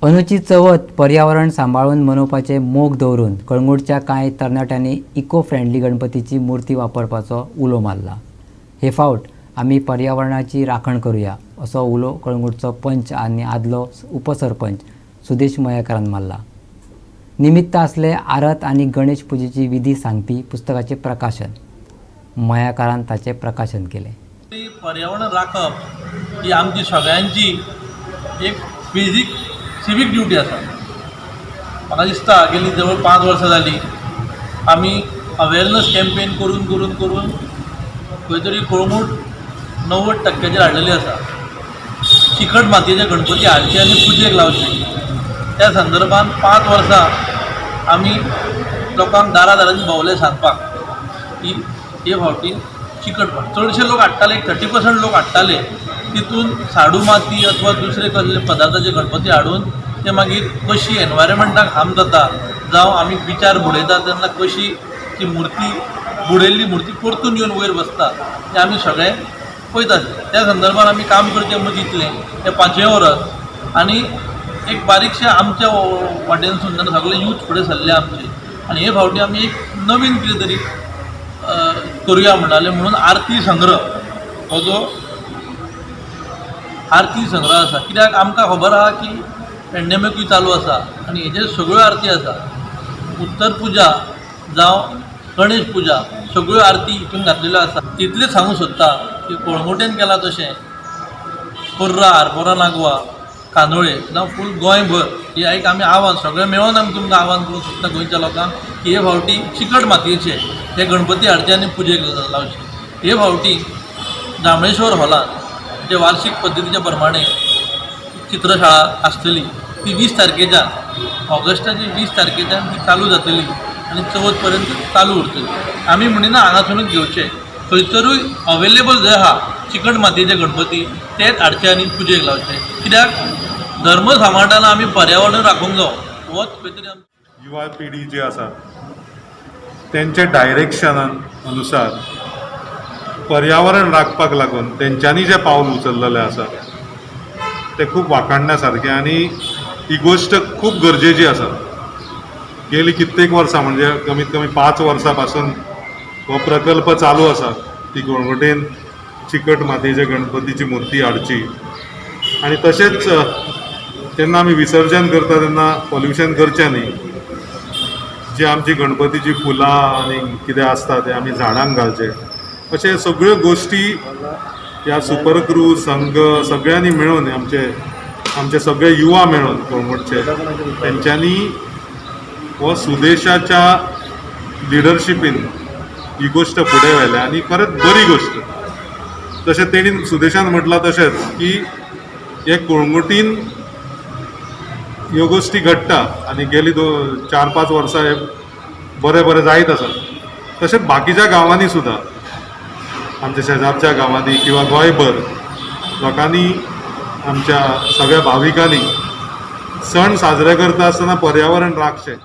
अंदूची चवथ पर्यावरण सांबाळून मनोवपाचे मोग दवरून कळंगूटच्या कांय तरणाट्यांनी इको फ्रेंडली गणपतीची मूर्ती वापरपाचो उलो मारला। हे फावट आमी पर्यावरणाची राखण करूया असो उलो कळंगूटचो पंच आनी आदलो उपसरपंच सुदेश मयेकारान मारला। निमित्त आसले आरत आनी गणेश पुजेची विधी सांगपी पुस्तकाचे प्रकाशन मयेकारान ताचे प्रकाशन केले। पर्यावरण राखप ही आमची सगळ्यांची एक बेजीक सिवीक ड्युटी आसा। म्हाका दिसता गेली जवळ 5 वर्सां जाली आमी अवेरनस कॅम्पेन करून खंय तरी कळंगूट 90% हाडलेली आसा। चिकट मातयेचे गणपती हाडचे आनी पुजेक लावचे। त्या संदर्भात 5 वर्सां आमी लोकांक दारांनी भोंवले सांगपाक की हे फावटी चिकट माती चडशे लोक हाडटाले, 30% लोक हाडटाले, तितून साडू माती अथवा दुसरे कसले पदार्थाचे गणपती हाडून ते मागीर कशी एनवायरमेंटाक हार्म जाता जावं आमी बिचार बुडयता तेन्ना कशी ती मूर्ती बुडयल्ली मूर्ती परतून येवन वयर बसता ते आमी सगळे पळयताले। त्या संदर्भात आमी काम करचें म्हूण चिंतलें ते 5 वर्स आनी एक बारीकशें आमच्या वाटेनसून जेन्ना सगळे यूथ फुडें सरले आमचे आनी हे फावटी आमी एक नवीन कितें तरी करूया म्हणटाले म्हणून आरती संग्रह हो जो आरती संग्रह आसा। कित्याक आमकां खबर आसा की पेंडेमिकूय चालू आसा आनी हेजे सगळ्यो आरती आसा। उत्तर पुजा जावं गणेश पुजा सगळ्यो आरती हितून घातलेल्यो आसा। इतलेंच सांगूंक सोदता की कळंगूटेन केला तशें पर्रा, आरपोरा, नागवा, कांदोळे जावं फूल गोंयभर ही एक आमी आव्हान सगळें मेळोन आमी तुमकां आव्हान करूंक सोदता गोंयच्या लोकांक की हे फावटी चिकट मातयेचे हे गणपती हाडचे आनी पुजेक लावचे। हे फावटी जांबळेश्वर हॉलांत जे वार्षिक पद्दतीच्या प्रमाणे चित्रशाळा आसतली ती 20 तारखेच्यान ऑगस्टाची 20 तारखेच्यान ती चालू जातली आनी चवथ पर्यंत चालू उरतली। आमी म्हणिना हांगासरूनच घेवचे, खंयसरूय अवेलेबल जे आहा चिकट मातयेचे गणपती तेच हाडचे आनी पुजेक लावचे। कित्याक धर्म सांबाळटना आमी पर्यावरण राखूंक जाय होच खंय तरी आमची युवा पिढी जी आसा तेंचे डायरेक्शनान अनुसार पर्यावरण राखपाक लागून तेंच्यांनी जे पावल उचललेलें आसा ते खूब वाखाणण्या सारकें आनी ही गोश्ट खूब गरजेची आसा। गेली कित्येक वर्सां म्हणजे कमीत कमी 5 वर्सां पासून हो प्रकल्प चालू आसा की कळंगुटेन चिकट मातयेचे गणपतीची मूर्ती हाडची आनी तशेंच जेन्ना आमी विसर्जन करता तेन्ना पॉल्युशन करचें न्ही। जी आमची गणपतीची फुलां आनी कितें आसता ते आमी झाडांक घालचे अशे सगळ्यो गोश्टी ह्या सुपर क्रू संघ सगळ्यांनी मेळून आमचे सगळे युवा मेळून कळंगूटचे तेंच्यांनी हो सुदेशाच्या लिडरशिपीन ही गोश्ट फुडें व्हेल्या आनी खरेंच बरी गोश्ट। तशें तेणी सुदेशान म्हटलां तशेंच की हे कळंगुटीन ह्यो गोश्टी घडटा आनी गेली 4-5 वर्सां हे बरें जायत आसा। तशेंच बाकीच्या गांवांनी सुद्दां आमच्या शेजारच्या गांवांनी किंवा गोंयभर लोकांनी आमच्या सगळ्या भाविकांनी सण साजरे करता आसतना पर्यावरण राखचें।